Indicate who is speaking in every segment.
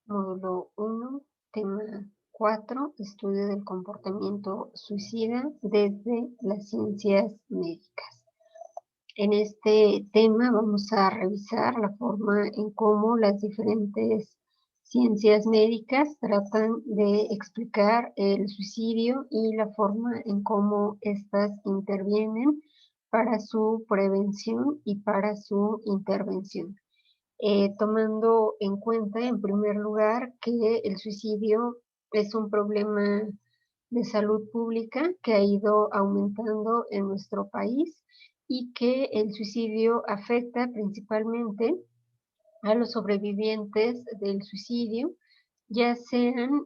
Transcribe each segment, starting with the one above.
Speaker 1: Módulo 1, tema 4, estudio del comportamiento suicida desde las ciencias médicas. En este tema vamos a revisar la forma en cómo las diferentes ciencias médicas tratan de explicar el suicidio y la forma en cómo éstas intervienen para su prevención y para su intervención. Tomando en cuenta, en primer lugar, que el suicidio es un problema de salud pública que ha ido aumentando en nuestro país y que el suicidio afecta principalmente a los sobrevivientes del suicidio, ya sean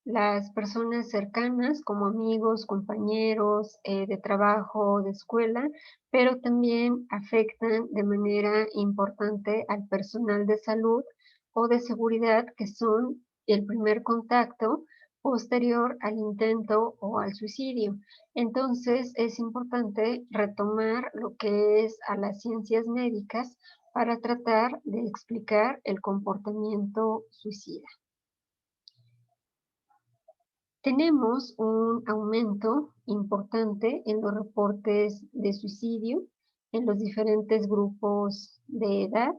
Speaker 1: las personas cercanas, como amigos, compañeros, de trabajo, de escuela, pero también afectan de manera importante al personal de salud o de seguridad, que son el primer contacto posterior al intento o al suicidio. Entonces, es importante retomar lo que es a las ciencias médicas para tratar de explicar el comportamiento suicida. Tenemos un aumento importante en los reportes de suicidio en los diferentes grupos de edad.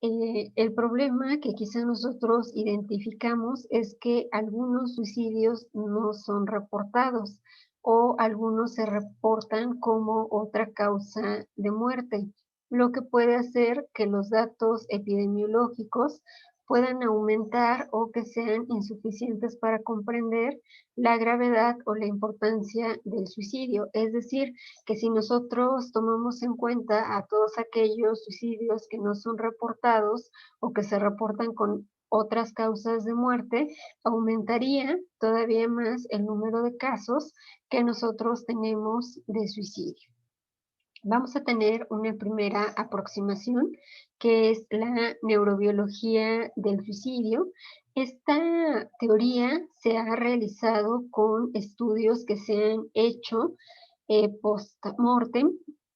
Speaker 1: El problema que quizá nosotros identificamos es que algunos suicidios no son reportados o algunos se reportan como otra causa de muerte, lo que puede hacer que los datos epidemiológicos puedan aumentar o que sean insuficientes para comprender la gravedad o la importancia del suicidio. Es decir, que si nosotros tomamos en cuenta a todos aquellos suicidios que no son reportados o que se reportan con otras causas de muerte, aumentaría todavía más el número de casos que nosotros tenemos de suicidio. Vamos a tener una primera aproximación, que es la neurobiología del suicidio. Esta teoría se ha realizado con estudios que se han hecho post-mortem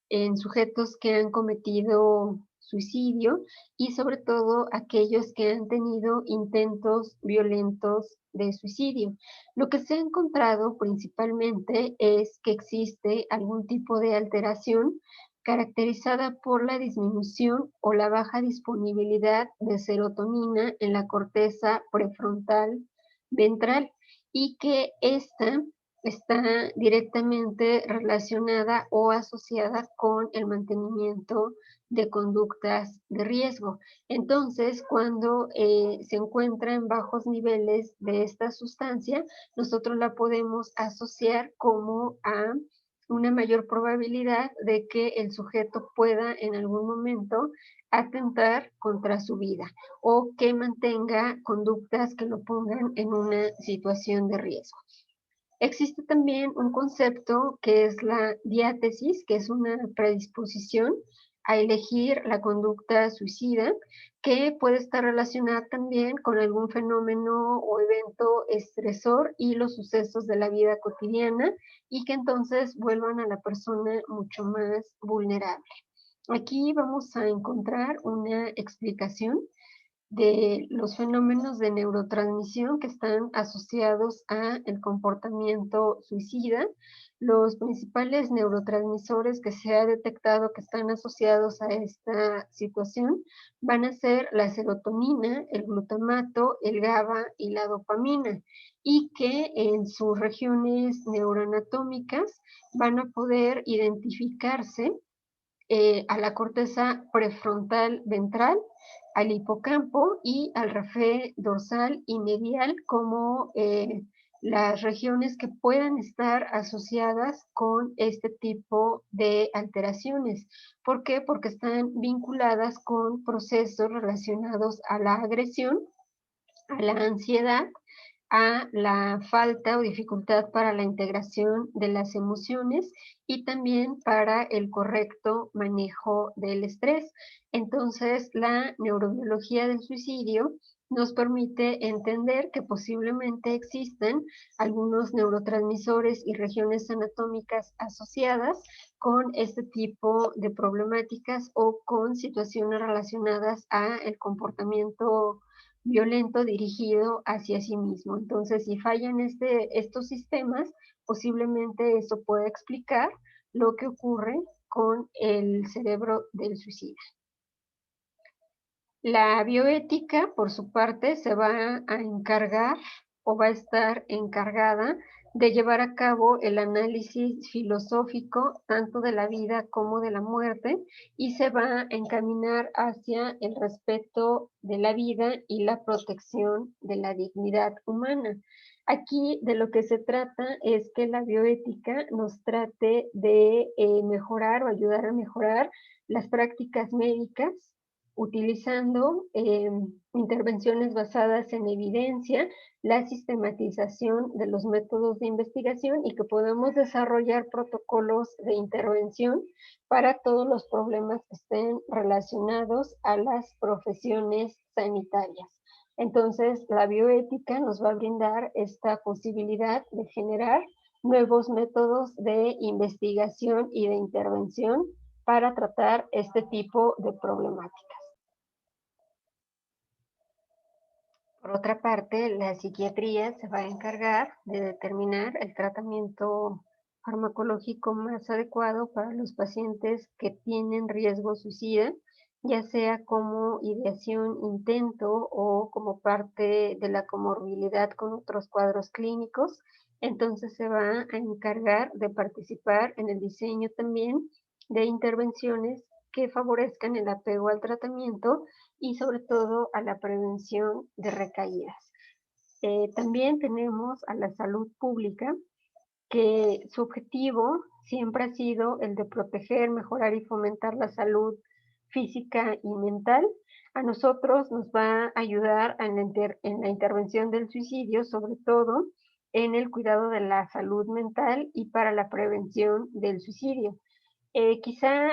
Speaker 1: en sujetos que han cometido suicidio y sobre todo aquellos que han tenido intentos violentos de suicidio. Lo que se ha encontrado principalmente es que existe algún tipo de alteración caracterizada por la disminución o la baja disponibilidad de serotonina en la corteza prefrontal ventral, y que esta está directamente relacionada o asociada con el mantenimiento de conductas de riesgo. Entonces, cuando se encuentra en bajos niveles de esta sustancia, nosotros la podemos asociar como a una mayor probabilidad de que el sujeto pueda en algún momento atentar contra su vida o que mantenga conductas que lo pongan en una situación de riesgo. Existe también un concepto que es la diátesis, que es una predisposición a elegir la conducta suicida, que puede estar relacionada también con algún fenómeno o evento estresor y los sucesos de la vida cotidiana, y que entonces vuelvan a la persona mucho más vulnerable. Aquí vamos a encontrar una explicación de los fenómenos de neurotransmisión que están asociados a el comportamiento suicida. Los principales neurotransmisores que se ha detectado que están asociados a esta situación van a ser la serotonina, el glutamato, el GABA y la dopamina, y que en sus regiones neuroanatómicas van a poder identificarse a la corteza prefrontal ventral, al hipocampo y al rafe dorsal y medial como las regiones que puedan estar asociadas con este tipo de alteraciones. ¿Por qué? Porque están vinculadas con procesos relacionados a la agresión, a la ansiedad, a la falta o dificultad para la integración de las emociones y también para el correcto manejo del estrés. Entonces, la neurobiología del suicidio nos permite entender que posiblemente existen algunos neurotransmisores y regiones anatómicas asociadas con este tipo de problemáticas o con situaciones relacionadas a el comportamiento violento dirigido hacia sí mismo. Entonces, si fallan estos sistemas, posiblemente eso pueda explicar lo que ocurre con el cerebro del suicida. La bioética, por su parte, se va a encargar o va a estar encargada de llevar a cabo el análisis filosófico tanto de la vida como de la muerte y se va a encaminar hacia el respeto de la vida y la protección de la dignidad humana. Aquí de lo que se trata es que la bioética nos trate de mejorar o ayudar a mejorar las prácticas médicas utilizando intervenciones basadas en evidencia, la sistematización de los métodos de investigación y que podamos desarrollar protocolos de intervención para todos los problemas que estén relacionados a las profesiones sanitarias. Entonces, la bioética nos va a brindar esta posibilidad de generar nuevos métodos de investigación y de intervención para tratar este tipo de problemáticas. Por otra parte, la psiquiatría se va a encargar de determinar el tratamiento farmacológico más adecuado para los pacientes que tienen riesgo suicida, ya sea como ideación, intento o como parte de la comorbilidad con otros cuadros clínicos. Entonces se va a encargar de participar en el diseño también de intervenciones que favorezcan el apego al tratamiento y sobre todo a la prevención de recaídas. También tenemos a la salud pública, que su objetivo siempre ha sido el de proteger, mejorar y fomentar la salud física y mental. A nosotros nos va a ayudar en la intervención del suicidio, sobre todo en el cuidado de la salud mental y para la prevención del suicidio. Quizá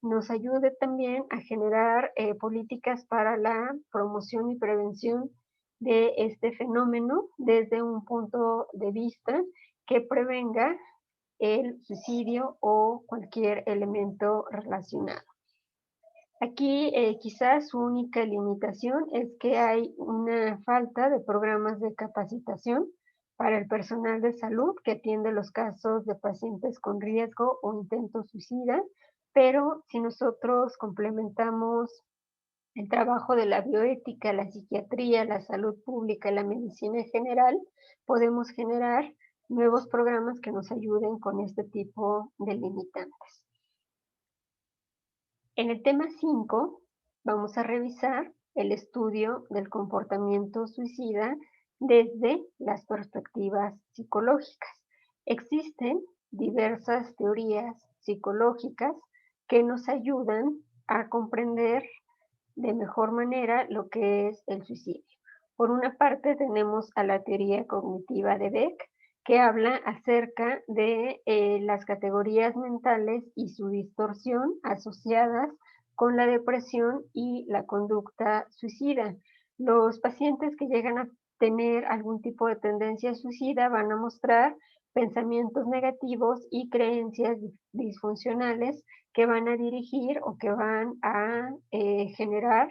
Speaker 1: nos ayude también a generar políticas para la promoción y prevención de este fenómeno desde un punto de vista que prevenga el suicidio o cualquier elemento relacionado. Aquí quizás su única limitación es que hay una falta de programas de capacitación para el personal de salud que atiende los casos de pacientes con riesgo o intento suicida, pero si nosotros complementamos el trabajo de la bioética, la psiquiatría, la salud pública y la medicina en general, podemos generar nuevos programas que nos ayuden con este tipo de limitantes. En el tema 5 vamos a revisar el estudio del comportamiento suicida desde las perspectivas psicológicas. Existen diversas teorías psicológicas que nos ayudan a comprender de mejor manera lo que es el suicidio. Por una parte tenemos a la teoría cognitiva de Beck, que habla acerca de las categorías mentales y su distorsión asociadas con la depresión y la conducta suicida. Los pacientes que llegan a tener algún tipo de tendencia suicida van a mostrar pensamientos negativos y creencias disfuncionales que van a dirigir o que van a generar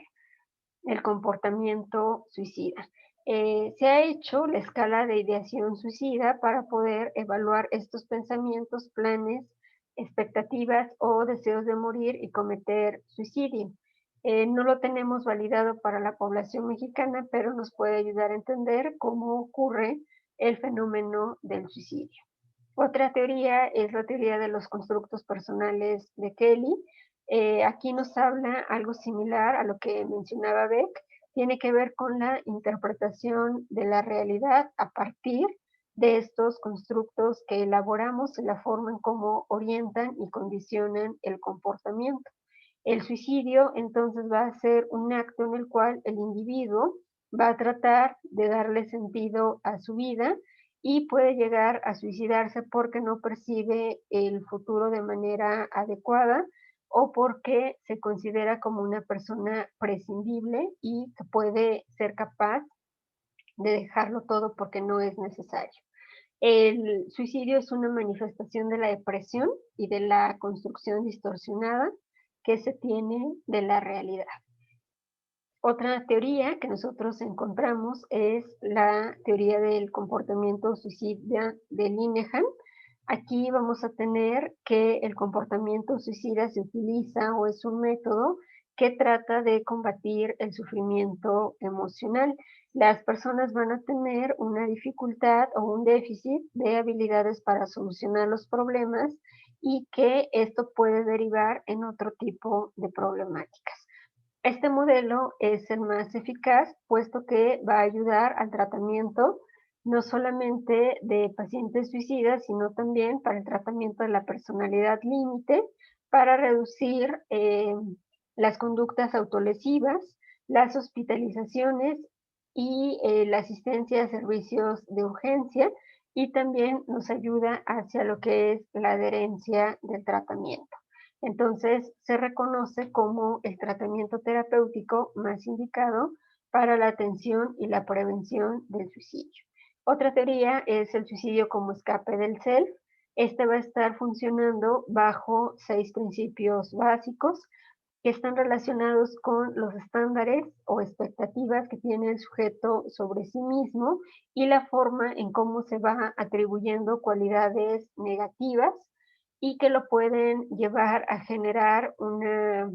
Speaker 1: el comportamiento suicida. Se ha hecho la escala de ideación suicida para poder evaluar estos pensamientos, planes, expectativas o deseos de morir y cometer suicidio. No lo tenemos validado para la población mexicana, pero nos puede ayudar a entender cómo ocurre el fenómeno del suicidio. Otra teoría es la teoría de los constructos personales de Kelly. Aquí nos habla algo similar a lo que mencionaba Beck, tiene que ver con la interpretación de la realidad a partir de estos constructos que elaboramos y la forma en cómo orientan y condicionan el comportamiento. El suicidio entonces va a ser un acto en el cual el individuo va a tratar de darle sentido a su vida y puede llegar a suicidarse porque no percibe el futuro de manera adecuada o porque se considera como una persona prescindible y que puede ser capaz de dejarlo todo porque no es necesario. El suicidio es una manifestación de la depresión y de la construcción distorsionada que se tiene de la realidad. Otra teoría que nosotros encontramos es la teoría del comportamiento suicida de Linehan. Aquí vamos a tener que el comportamiento suicida se utiliza o es un método que trata de combatir el sufrimiento emocional. Las personas van a tener una dificultad o un déficit de habilidades para solucionar los problemas y que esto puede derivar en otro tipo de problemáticas. Este modelo es el más eficaz, puesto que va a ayudar al tratamiento no solamente de pacientes suicidas, sino también para el tratamiento de la personalidad límite, para reducir las conductas autolesivas, las hospitalizaciones y la asistencia a servicios de urgencia, y también nos ayuda hacia lo que es la adherencia del tratamiento. Entonces, se reconoce como el tratamiento terapéutico más indicado para la atención y la prevención del suicidio. Otra teoría es el suicidio como escape del self. Este va a estar funcionando bajo 6 principios básicos que están relacionados con los estándares o expectativas que tiene el sujeto sobre sí mismo y la forma en cómo se va atribuyendo cualidades negativas y que lo pueden llevar a generar una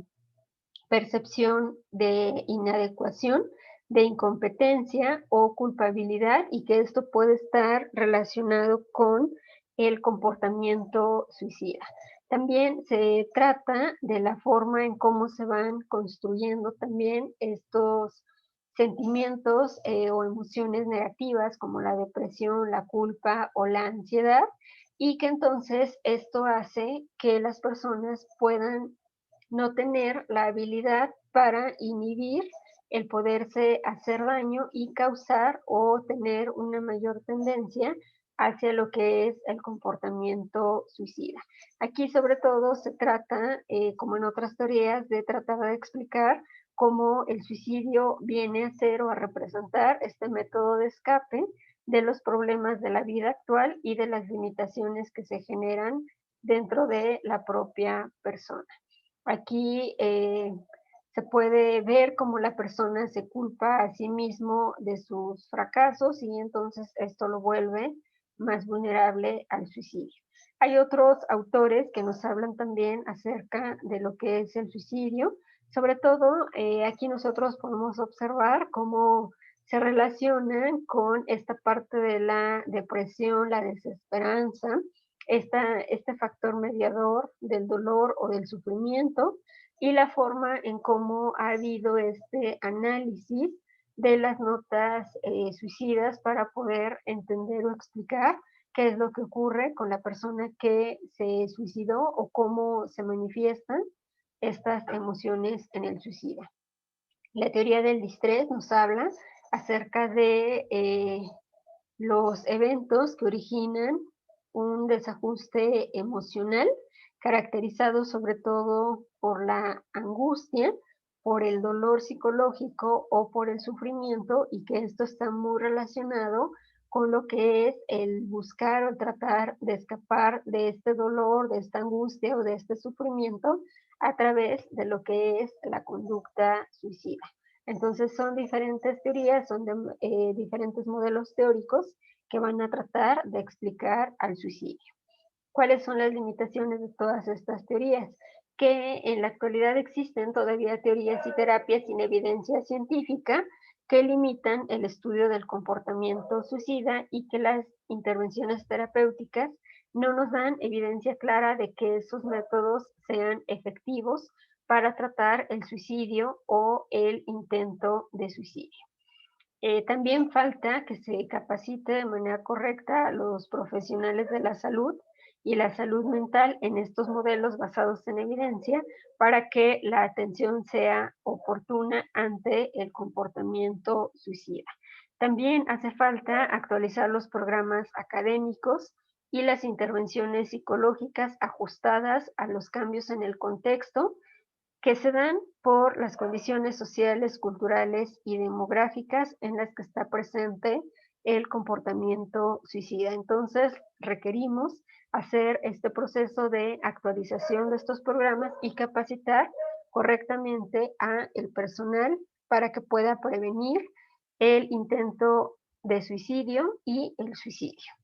Speaker 1: percepción de inadecuación, de incompetencia o culpabilidad y que esto puede estar relacionado con el comportamiento suicida. También se trata de la forma en cómo se van construyendo también estos sentimientos o emociones negativas como la depresión, la culpa o la ansiedad y que entonces esto hace que las personas puedan no tener la habilidad para inhibir el poderse hacer daño y causar o tener una mayor tendencia hacia lo que es el comportamiento suicida. Aquí sobre todo se trata, como en otras teorías, de tratar de explicar cómo el suicidio viene a ser o a representar este método de escape de los problemas de la vida actual y de las limitaciones que se generan dentro de la propia persona. Aquí se puede ver cómo la persona se culpa a sí mismo de sus fracasos y entonces esto lo vuelve más vulnerable al suicidio. Hay otros autores que nos hablan también acerca de lo que es el suicidio. Sobre todo, aquí nosotros podemos observar cómo se relacionan con esta parte de la depresión, la desesperanza, este factor mediador del dolor o del sufrimiento y la forma en cómo ha habido este análisis de las notas suicidas para poder entender o explicar qué es lo que ocurre con la persona que se suicidó o cómo se manifiestan estas emociones en el suicida. La teoría del distrés nos habla acerca de los eventos que originan un desajuste emocional caracterizado sobre todo por la angustia, por el dolor psicológico o por el sufrimiento y que esto está muy relacionado con lo que es el buscar o tratar de escapar de este dolor, de esta angustia o de este sufrimiento a través de lo que es la conducta suicida. Entonces son diferentes teorías, son diferentes modelos teóricos que van a tratar de explicar al suicidio. ¿Cuáles son las limitaciones de todas estas teorías? Que en la actualidad existen todavía teorías y terapias sin evidencia científica que limitan el estudio del comportamiento suicida y que las intervenciones terapéuticas no nos dan evidencia clara de que esos métodos sean efectivos para tratar el suicidio o el intento de suicidio. También falta que se capacite de manera correcta a los profesionales de la salud y la salud mental en estos modelos basados en evidencia para que la atención sea oportuna ante el comportamiento suicida. También hace falta actualizar los programas académicos y las intervenciones psicológicas ajustadas a los cambios en el contexto que se dan por las condiciones sociales, culturales y demográficas en las que está presente el comportamiento suicida. Entonces, requerimos hacer este proceso de actualización de estos programas y capacitar correctamente a el personal para que pueda prevenir el intento de suicidio y el suicidio.